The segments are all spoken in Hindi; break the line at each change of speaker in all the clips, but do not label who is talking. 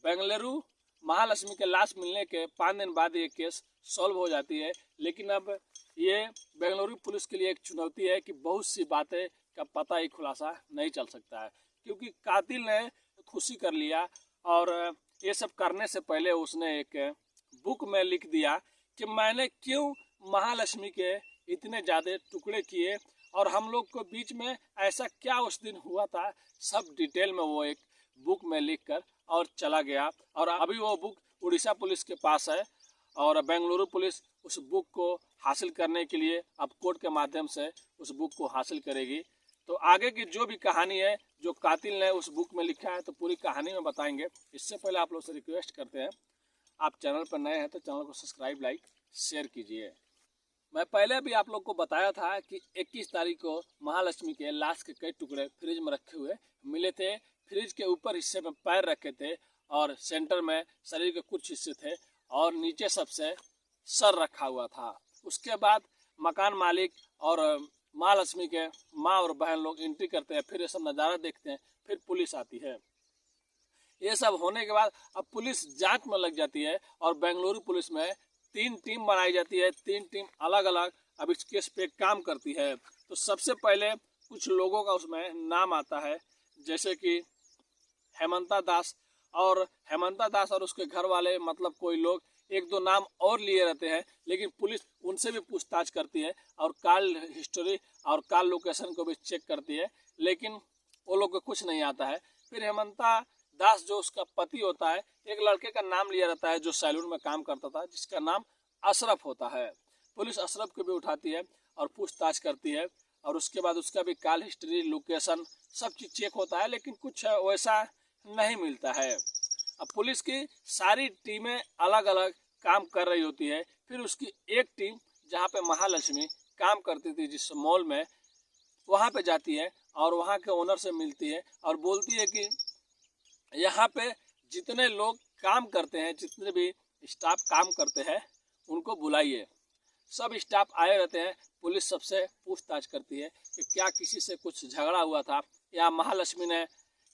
बेंगलुरु महालक्ष्मी के लाश मिलने के 5 दिन बाद ये केस सॉल्व हो जाती है। लेकिन अब ये बेंगलुरु पुलिस के लिए एक चुनौती है कि बहुत सी बातें का पता ही खुलासा नहीं चल सकता है, क्योंकि कातिल ने खुशी कर लिया और ये सब करने से पहले उसने एक बुक में लिख दिया कि मैंने क्यों महालक्ष्मी के इतने ज़्यादा टुकड़े किए और हम लोग को बीच में ऐसा क्या उस दिन हुआ था, सब डिटेल में वो एक बुक में लिखकर और चला गया। और अभी वो बुक उड़ीसा पुलिस के पास है और बेंगलुरु पुलिस उस बुक को हासिल करने के लिए अब कोर्ट के माध्यम से उस बुक को हासिल करेगी। तो आगे की जो भी कहानी है जो कातिल ने उस बुक में लिखा है तो पूरी कहानी में बताएंगे। इससे पहले आप लोग से रिक्वेस्ट करते हैं, आप चैनल पर नए हैं तो चैनल को सब्सक्राइब, लाइक, शेयर कीजिए। मैं पहले भी आप लोग को बताया था कि 21 तारीख को महालक्ष्मी के लाश के कई टुकड़े फ्रिज में रखे हुए मिले थे। फ्रिज के ऊपर हिस्से में पैर रखे थे और सेंटर में शरीर के कुछ हिस्से थे और नीचे सबसे सर रखा हुआ था। उसके बाद मकान मालिक और महालक्ष्मी के माँ और बहन लोग एंट्री करते हैं, फिर ये सब नज़ारा देखते हैं, फिर पुलिस आती है। ये सब होने के बाद अब पुलिस जांच में लग जाती है और बेंगलुरु पुलिस में 3 टीम बनाई जाती है। 3 टीम अलग अलग अब इस केस पे काम करती है। तो सबसे पहले कुछ लोगों का उसमें नाम आता है, जैसे कि हेमंता दास और उसके घर वाले, मतलब कोई लोग 1-2 नाम और लिए रहते हैं, लेकिन पुलिस उनसे भी पूछताछ करती है और कॉल हिस्ट्री और कॉल लोकेशन को भी चेक करती है, लेकिन वो लोग को कुछ नहीं आता है। फिर हेमंता दास जो उसका पति होता है, एक लड़के का नाम लिया रहता है जो सैलून में काम करता था, जिसका नाम अशरफ होता है। पुलिस अशरफ को भी उठाती है और पूछताछ करती है और उसके बाद उसका भी कॉल हिस्ट्री, लोकेशन सब चीज़ चेक होता है, लेकिन कुछ वैसा नहीं मिलता है। अब पुलिस की सारी टीमें अलग अलग काम कर रही होती है। फिर उसकी एक टीम जहाँ पे महालक्ष्मी काम करती थी जिस मॉल में, वहाँ पे जाती है और वहाँ के ओनर से मिलती है और बोलती है कि यहाँ पे जितने लोग काम करते हैं, जितने भी स्टाफ काम करते हैं, उनको बुलाइए। सब स्टाफ आए रहते हैं। पुलिस सबसे पूछताछ करती है कि क्या किसी से कुछ झगड़ा हुआ था या महालक्ष्मी ने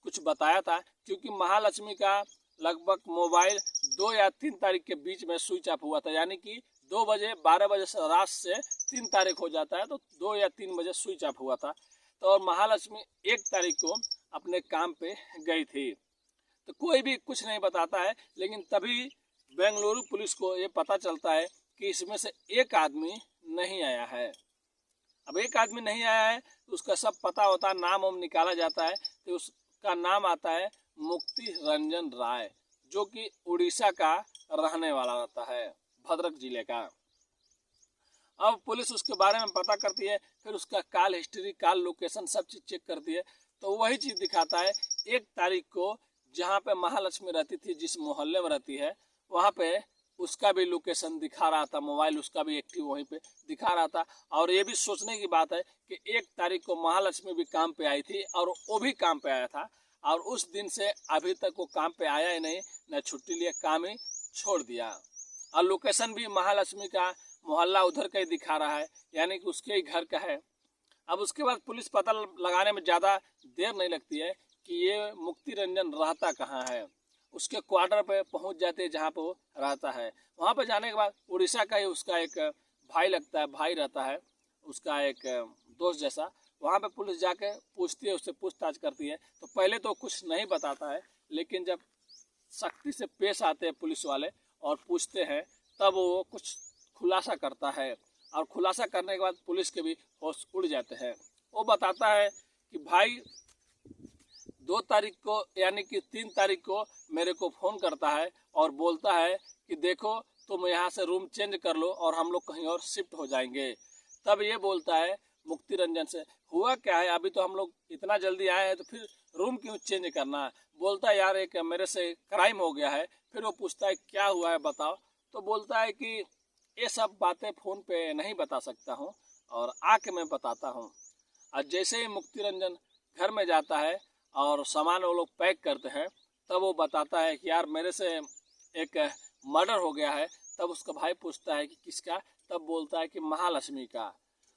कुछ बताया था, क्योंकि महालक्ष्मी का लगभग मोबाइल 2 या 3 तारीख के बीच में स्विच ऑफ हुआ था, यानी कि 2 बजे 12 बजे से रात से 3 तारीख हो जाता है तो 2 या 3 बजे स्विच ऑफ हुआ था। तो और महालक्ष्मी 1 तारीख को अपने काम पे गई थी। तो कोई भी कुछ नहीं बताता है, लेकिन तभी बेंगलुरु पुलिस को ये पता चलता है कि इसमें से एक आदमी नहीं आया है। अब एक आदमी नहीं आया है तो उसका सब पता होता है, नाम वाम निकाला जाता है, तो उसका नाम आता है मुक्ति रंजन राय, जो कि उड़ीसा का रहने वाला रहता है, भद्रक जिले का। अब पुलिस उसके बारे में पता करती है, फिर उसका कॉल हिस्ट्री, कॉल लोकेशन सब चीज़ चेक करती है, तो वही चीज़ दिखाता है 1 तारीख को जहाँ पे महालक्ष्मी रहती थी, जिस मोहल्ले में रहती है, वहाँ पे उसका भी लोकेशन दिखा रहा था, मोबाइल उसका भी एक्टिव वहीं पे दिखा रहा था। और ये भी सोचने की बात है कि 1 तारीख को महालक्ष्मी भी काम पे आई थी और वो भी काम पे आया था, और उस दिन से अभी तक वो काम पे आया ही नहीं, न छुट्टी लिए, काम ही छोड़ दिया। और लोकेशन भी महालक्ष्मी का मोहल्ला उधर का ही दिखा रहा है, यानी कि उसके ही घर का है। अब उसके बाद पुलिस पता लगाने में ज़्यादा देर नहीं लगती है कि ये मुक्ति रंजन रहता कहाँ है। उसके क्वार्टर पे पहुंच जाते हैं जहाँ पे वो रहता है। वहाँ पे जाने के बाद उड़ीसा का ही उसका एक भाई लगता है, भाई रहता है उसका एक दोस्त जैसा। वहाँ पे पुलिस जाके पूछती है, उससे पूछताछ करती है, तो पहले तो कुछ नहीं बताता है, लेकिन जब सख्ती से पेश आते हैं पुलिस वाले और पूछते हैं, तब वो कुछ खुलासा करता है। और खुलासा करने के बाद पुलिस के भी होश उड़ जाते हैं। वो बताता है कि भाई 2 तारीख को यानी कि 3 तारीख को मेरे को फ़ोन करता है और बोलता है कि देखो तुम यहाँ से रूम चेंज कर लो और हम लोग कहीं और शिफ्ट हो जाएंगे। तब ये बोलता है मुक्ति रंजन से, हुआ क्या है, अभी तो हम लोग इतना जल्दी आए हैं तो फिर रूम क्यों चेंज करना है। बोलता है यार एक मेरे से क्राइम हो गया है। फिर वो पूछता है क्या हुआ है बताओ, तो बोलता है कि ये सब बातें फ़ोन पे नहीं बता सकता हूँ और आके मैं बताता हूँ। और जैसे ही मुक्ति रंजन घर में जाता है और सामान वो लोग पैक करते हैं, तब वो बताता है कि यार मेरे से एक मर्डर हो गया है। तब उसका भाई पूछता है कि किसका, तब बोलता है कि महालक्ष्मी का।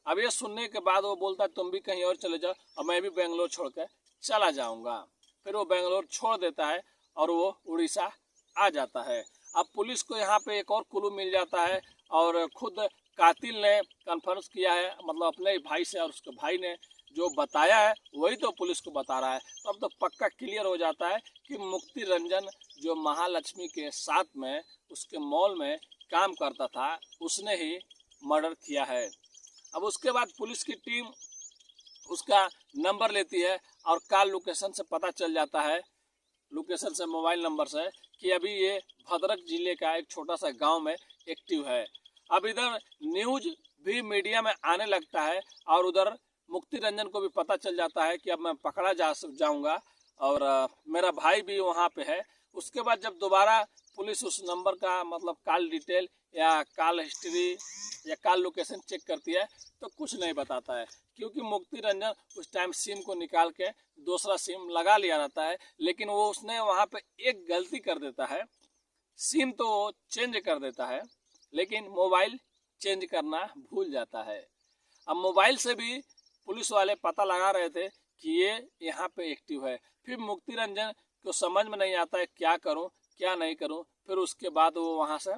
अब ये सुनने के बाद वो बोलता है तुम भी कहीं और चले जाओ और मैं भी बेंगलोर छोड़ कर चला जाऊँगा। फिर वो बेंगलोर छोड़ देता है और वो उड़ीसा आ जाता है। अब पुलिस को यहाँ पे एक और क्लू मिल जाता है और खुद कातिल ने कन्फर्म किया है, मतलब अपने भाई से, और उसके भाई ने जो बताया है वही तो पुलिस को बता रहा है। तो अब तो पक्का क्लियर हो जाता है कि मुक्ति रंजन जो महालक्ष्मी के साथ में उसके मॉल में काम करता था उसने ही मर्डर किया है। अब उसके बाद पुलिस की टीम उसका नंबर लेती है और कॉल लोकेशन से पता चल जाता है, लोकेशन से, मोबाइल नंबर से, कि अभी ये भद्रक जिले का एक छोटा सा गांव में एक्टिव है। अब इधर न्यूज भी मीडिया में आने लगता है और उधर मुक्ति रंजन को भी पता चल जाता है कि अब मैं पकड़ा जाऊंगा और मेरा भाई भी वहाँ पे है। उसके बाद जब दोबारा पुलिस उस नंबर का मतलब कॉल डिटेल या कॉल हिस्ट्री या कॉल लोकेशन चेक करती है तो कुछ नहीं बताता है, क्योंकि मुक्ति रंजन उस टाइम सिम को निकाल के दूसरा सिम लगा लिया रहता है। लेकिन वो उसने वहाँ पे एक गलती कर देता है, सिम तो चेंज कर देता है लेकिन मोबाइल चेंज करना भूल जाता है। अब मोबाइल से भी पुलिस वाले पता लगा रहे थे कि ये यहाँ पे एक्टिव है। फिर मुक्ति रंजन को समझ में नहीं आता है क्या करूं क्या नहीं करूं। फिर उसके बाद वो वहाँ से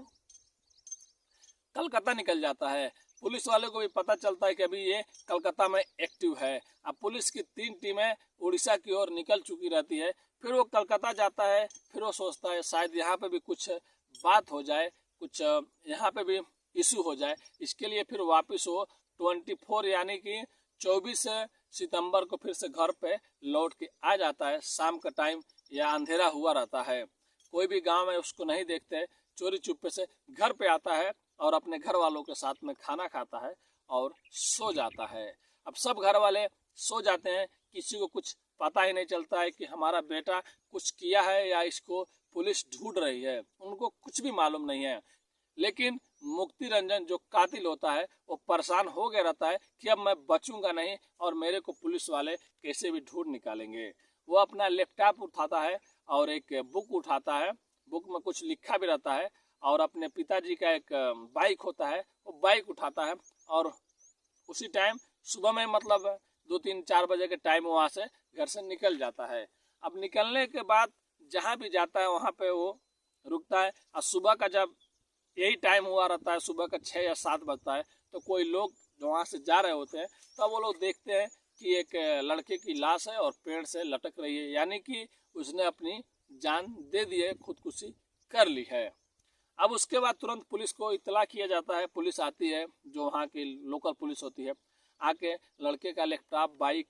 कलकत्ता निकल जाता है। पुलिस वाले को भी पता चलता है कि अभी ये कलकत्ता में एक्टिव है। अब पुलिस की 3 टीमें उड़ीसा की ओर निकल चुकी रहती है। फिर वो कलकत्ता जाता है। फिर वो सोचता है शायद यहाँ पे भी कुछ बात हो जाए, कुछ यहाँ पे भी इशू हो जाए। इसके लिए फिर वापस वो 24 यानी कि 24 सितंबर को फिर से घर पे लौट के आ जाता है। शाम का टाइम या अंधेरा हुआ रहता है, कोई भी गांव में उसको नहीं देखते। चोरी चुप्पे से घर पे आता है और अपने घर वालों के साथ में खाना खाता है और सो जाता है। अब सब घर वाले सो जाते हैं, किसी को कुछ पता ही नहीं चलता है कि हमारा बेटा कुछ किया है या इसको पुलिस ढूंढ रही है, उनको कुछ भी मालूम नहीं है। लेकिन मुक्ति रंजन जो कातिल होता है वो परेशान हो गया रहता है कि अब मैं बचूंगा नहीं और मेरे को पुलिस वाले कैसे भी ढूंढ निकालेंगे। वो अपना लैपटॉप उठाता है और एक बुक उठाता है, बुक में कुछ लिखा भी रहता है, और अपने पिताजी का एक बाइक होता है वो बाइक उठाता है और उसी टाइम सुबह में मतलब 2-3-4 बजे के टाइम वहाँ से घर से निकल जाता है। अब निकलने के बाद जहाँ भी जाता है वहाँ पे वो रुकता है और सुबह का जब यही टाइम हुआ रहता है, सुबह का 6 या 7 बजता है, तो कोई लोग जो वहाँ से जा रहे होते हैं तब वो लोग देखते हैं कि एक लड़के की लाश है और पेड़ से लटक रही है, यानी कि उसने अपनी जान दे दी है, खुदकुशी कर ली है। अब उसके बाद तुरंत पुलिस को इतला किया जाता है। पुलिस आती है, जो वहाँ की लोकल पुलिस होती है, आके लड़के का लैपटॉप, बाइक,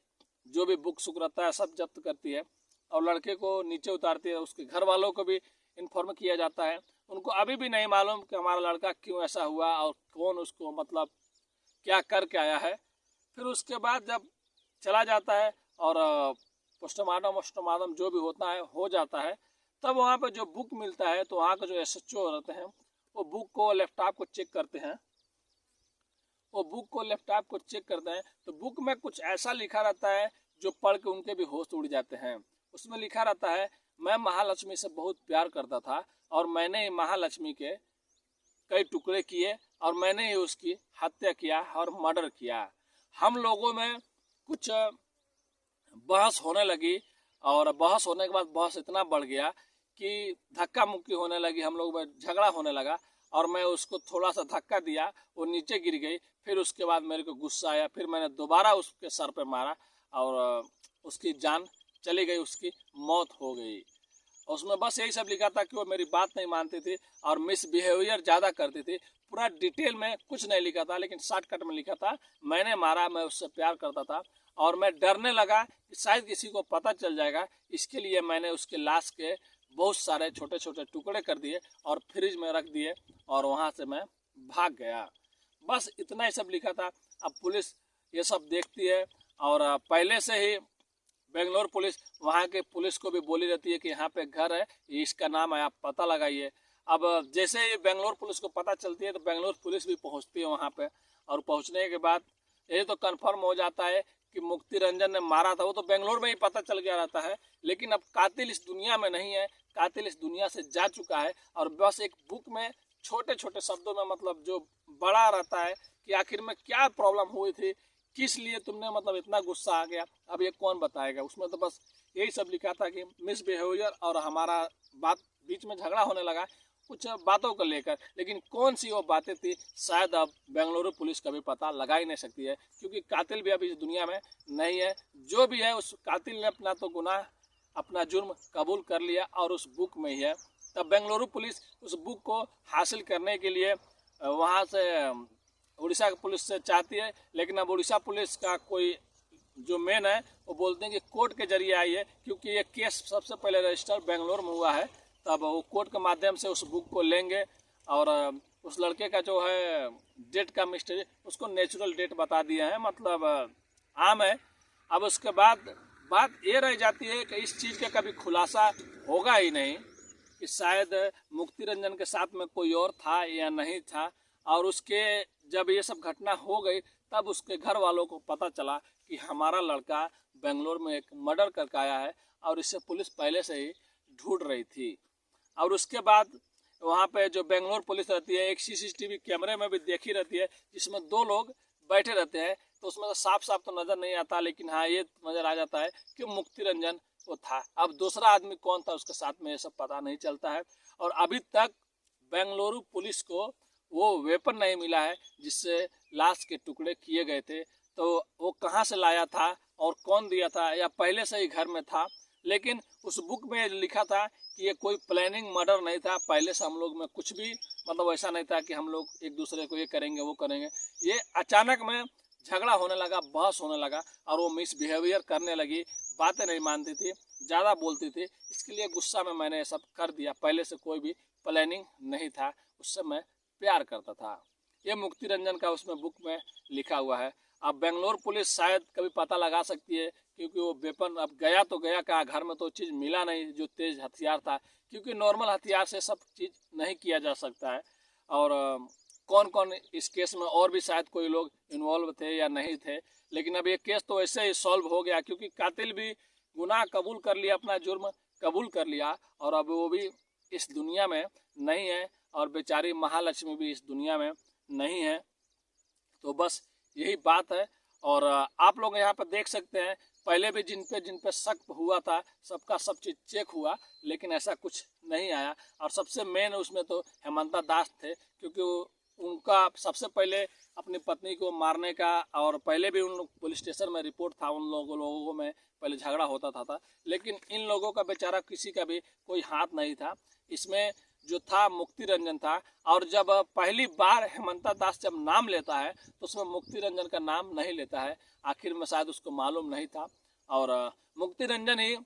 जो भी बुक सुक रहता है सब जब्त करती है और लड़के को नीचे उतारती है। उसके घर वालों को भी इन्फॉर्म किया जाता है। उनको अभी भी नहीं मालूम कि हमारा लड़का क्यों ऐसा हुआ और कौन उसको मतलब क्या करके आया है। फिर उसके बाद जब चला जाता है और पोस्टमार्टम जो भी होता है हो जाता है, तब वहाँ पर जो बुक मिलता है तो वहाँ का जो SHO रहते हैं वो बुक को, लैपटॉप को चेक करते हैं। वो बुक को, लैपटॉप को चेक करते हैं तो बुक में कुछ ऐसा लिखा रहता है जो पढ़ के उनके भी होश उड़ जाते हैं। उसमें लिखा रहता है, मैं महालक्ष्मी से बहुत प्यार करता था और मैंने ही महालक्ष्मी के कई टुकड़े किए और मैंने ही उसकी हत्या किया और मर्डर किया। हम लोगों में कुछ बहस होने लगी और बहस होने के बाद बहस इतना बढ़ गया कि धक्का मुक्की होने लगी, हम लोग में झगड़ा होने लगा और मैं उसको थोड़ा सा धक्का दिया, वो नीचे गिर गई। फिर उसके बाद मेरे को गुस्सा आया, फिर मैंने दोबारा उसके सर पे मारा और उसकी जान चली गई, उसकी मौत हो गई। उसमें बस यही सब लिखा था कि वो मेरी बात नहीं मानती थी और मिसबिहेवियर ज़्यादा करती थी। पूरा डिटेल में कुछ नहीं लिखा था, लेकिन शॉर्टकट में लिखा था, मैंने मारा, मैं उससे प्यार करता था और मैं डरने लगा कि शायद किसी को पता चल जाएगा, इसके लिए मैंने उसके लाश के बहुत सारे छोटे छोटे टुकड़े कर दिए और फ्रिज में रख दिए और वहाँ से मैं भाग गया। बस इतना ही सब लिखा था। अब पुलिस ये सब देखती है और पहले से ही बेंगलोर पुलिस वहाँ के पुलिस को भी बोली रहती है कि यहाँ पे घर है, इसका नाम है, आप पता लगाइए। अब जैसे ही बेंगलोर पुलिस को पता चलती है तो बेंगलोर पुलिस भी पहुँचती है वहाँ पे और पहुँचने के बाद ये तो कंफर्म हो जाता है कि मुक्ति रंजन ने मारा था। वो तो बेंगलोर में ही पता चल गया रहता है, लेकिन अब कातिल इस दुनिया में नहीं है, कातिल इस दुनिया से जा चुका है और बस एक बुक में छोटे छोटे शब्दों में मतलब जो बड़ा रहता है कि आखिर में क्या प्रॉब्लम हुई थी, किस लिए तुमने मतलब इतना गुस्सा आ गया, अब ये कौन बताएगा। उसमें तो बस यही सब लिखा था कि मिसबिहेवियर और हमारा बात बीच में झगड़ा होने लगा कुछ बातों को लेकर, लेकिन कौन सी वो बातें थी शायद अब बेंगलुरु पुलिस कभी पता लगा ही नहीं सकती है, क्योंकि कातिल भी अब इस दुनिया में नहीं है। जो भी है उस कातिल ने अपना तो गुनाह, अपना जुर्म कबूल कर लिया और उस बुक में ही है। तब बेंगलुरु पुलिस उस बुक को हासिल करने के लिए वहाँ से उड़ीसा पुलिस से चाहती है, लेकिन अब उड़ीसा पुलिस का कोई जो मेन है वो बोलते हैं कि कोर्ट के जरिए आई है, क्योंकि ये केस सबसे पहले रजिस्टर बेंगलोर में हुआ है। तब वो कोर्ट के माध्यम से उस बुक को लेंगे और उस लड़के का जो है डेट का मिस्ट्री उसको नेचुरल डेट बता दिया है, मतलब आम है। अब उसके बाद बात ये रह जाती है कि इस चीज़ का कभी खुलासा होगा ही नहीं कि शायद मुक्ति रंजन के साथ में कोई और था या नहीं था। और उसके जब ये सब घटना हो गई तब उसके घर वालों को पता चला कि हमारा लड़का बेंगलोर में एक मर्डर करके आया है और इससे पुलिस पहले से ही ढूंढ रही थी। और उसके बाद वहाँ पे जो बेंगलोर पुलिस रहती है एक सीसीटीवी कैमरे में भी देखी रहती है जिसमें 2 लोग बैठे रहते हैं, तो उसमें तो साफ साफ तो नज़र नहीं आता, लेकिन हाँ ये नज़र आ जाता है कि मुक्ति रंजन वो था। अब दूसरा आदमी कौन था उसके साथ में ये सब पता नहीं चलता है। और अभी तक बेंगलुरु पुलिस को वो वेपन नहीं मिला है जिससे लाश के टुकड़े किए गए थे, तो वो कहाँ से लाया था और कौन दिया था या पहले से ही घर में था। लेकिन उस बुक में लिखा था कि ये कोई प्लानिंग मर्डर नहीं था, पहले से हम लोग में कुछ भी मतलब ऐसा नहीं था कि हम लोग एक दूसरे को ये करेंगे वो करेंगे। ये अचानक में झगड़ा होने लगा, बहस होने लगा और वो मिसबिहेवियर करने लगी, बातें नहीं मानती थी, ज़्यादा बोलती थी। इसके लिए गुस्सा में मैंने ये सब कर दिया, पहले से कोई भी प्लानिंग नहीं था, उससे मैं प्यार करता था। ये मुक्ति रंजन का उसमें बुक में लिखा हुआ है। अब बेंगलोर पुलिस शायद कभी पता लगा सकती है, क्योंकि वो वेपन अब गया तो गया कहाँ, घर में तो चीज़ मिला नहीं जो तेज़ हथियार था, क्योंकि नॉर्मल हथियार से सब चीज़ नहीं किया जा सकता है। और कौन कौन इस केस में और भी शायद कोई लोग इन्वॉल्व थे या नहीं थे, लेकिन अब ये केस तो ऐसे ही सॉल्व हो गया, क्योंकि कातिल भी गुनाह कबूल कर लिया, अपना जुर्म कबूल कर लिया और अब वो भी इस दुनिया में नहीं है और बेचारी महालक्ष्मी भी इस दुनिया में नहीं है। तो बस यही बात है। और आप लोग यहाँ पर देख सकते हैं पहले भी जिन पे शक हुआ था सबका सब चीज़ चेक हुआ, लेकिन ऐसा कुछ नहीं आया। और सबसे मेन उसमें तो हेमंता दास थे, क्योंकि उनका सबसे पहले अपनी पत्नी को मारने का, और पहले भी उन पुलिस स्टेशन में रिपोर्ट था, उन लोगों में पहले झगड़ा होता था, लेकिन इन लोगों का बेचारा किसी का भी कोई हाथ नहीं था इसमें। जो था मुक्ति रंजन था। और जब पहली बार हेमंता दास जब नाम लेता है तो उसमें मुक्ति रंजन का नाम नहीं लेता है, आखिर में शायद उसको मालूम नहीं था। और मुक्ति रंजन ही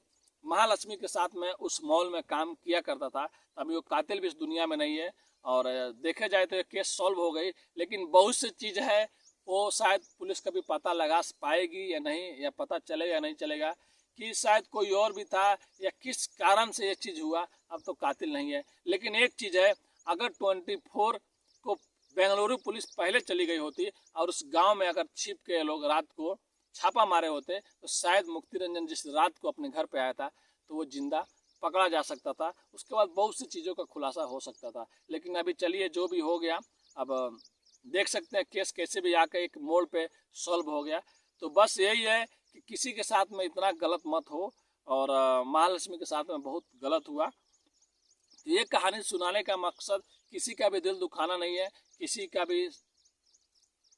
महालक्ष्मी के साथ में उस मॉल में काम किया करता था। अभी वो कातिल भी इस दुनिया में नहीं है। और देखे जाए तो ये केस सॉल्व हो गई, लेकिन बहुत सी चीज़ है वो शायद पुलिस कभी पता लगा पाएगी या नहीं, या पता चलेगा या नहीं चलेगा कि शायद कोई और भी था या किस कारण से ये चीज़ हुआ। अब तो कातिल नहीं है, लेकिन एक चीज़ है, अगर 24 को बेंगलुरु पुलिस पहले चली गई होती और उस गांव में अगर छिप के लोग रात को छापा मारे होते तो शायद मुक्ति रंजन जिस रात को अपने घर पे आया था तो वो जिंदा पकड़ा जा सकता था। उसके बाद बहुत सी चीज़ों का खुलासा हो सकता था। लेकिन अभी चलिए जो भी हो गया, अब देख सकते हैं केस कैसे भी आकर एक मोड़ पे सॉल्व हो गया। तो बस यही है कि किसी के साथ में इतना गलत मत हो, और महालक्ष्मी के साथ में बहुत गलत हुआ। तो ये कहानी सुनाने का मकसद किसी का भी दिल दुखाना नहीं है, किसी का भी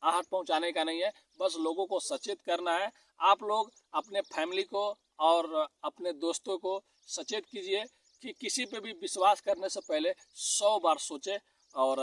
आहट पहुंचाने का नहीं है, बस लोगों को सचेत करना है। आप लोग अपने फैमिली को और अपने दोस्तों को सचेत कीजिए कि किसी पे भी विश्वास करने से पहले 100 बार सोचें और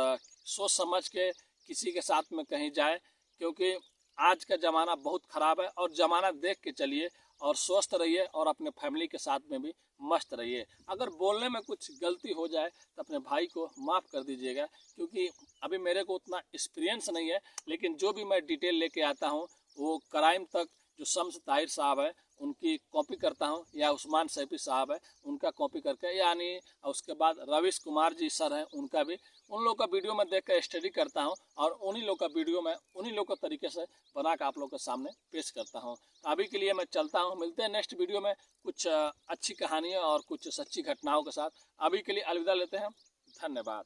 सोच समझ के किसी के साथ में कहीं जाए, क्योंकि आज का ज़माना बहुत ख़राब है। और ज़माना देख के चलिए और स्वस्थ रहिए और अपने फैमिली के साथ में भी मस्त रहिए। अगर बोलने में कुछ गलती हो जाए तो अपने भाई को माफ़ कर दीजिएगा, क्योंकि अभी मेरे को उतना एक्सपीरियंस नहीं है, लेकिन जो भी मैं डिटेल लेके आता हूँ वो क्राइम तक जो शम्स ताहिर साहब है उनकी कॉपी करता हूँ, या उस्मान सैफी साहब है उनका कॉपी करके, यानी उसके बाद रविश कुमार जी सर हैं उनका भी, उन लोग का वीडियो में देख कर स्टडी करता हूँ और उन्हीं लोग का वीडियो में उन्हीं लोग का तरीके से बना कर आप लोग के सामने पेश करता हूँ। तो अभी के लिए मैं चलता हूँ, मिलते हैं नेक्स्ट वीडियो में कुछ अच्छी कहानियों और कुछ सच्ची घटनाओं के साथ। अभी के लिए अलविदा लेते हैं, धन्यवाद।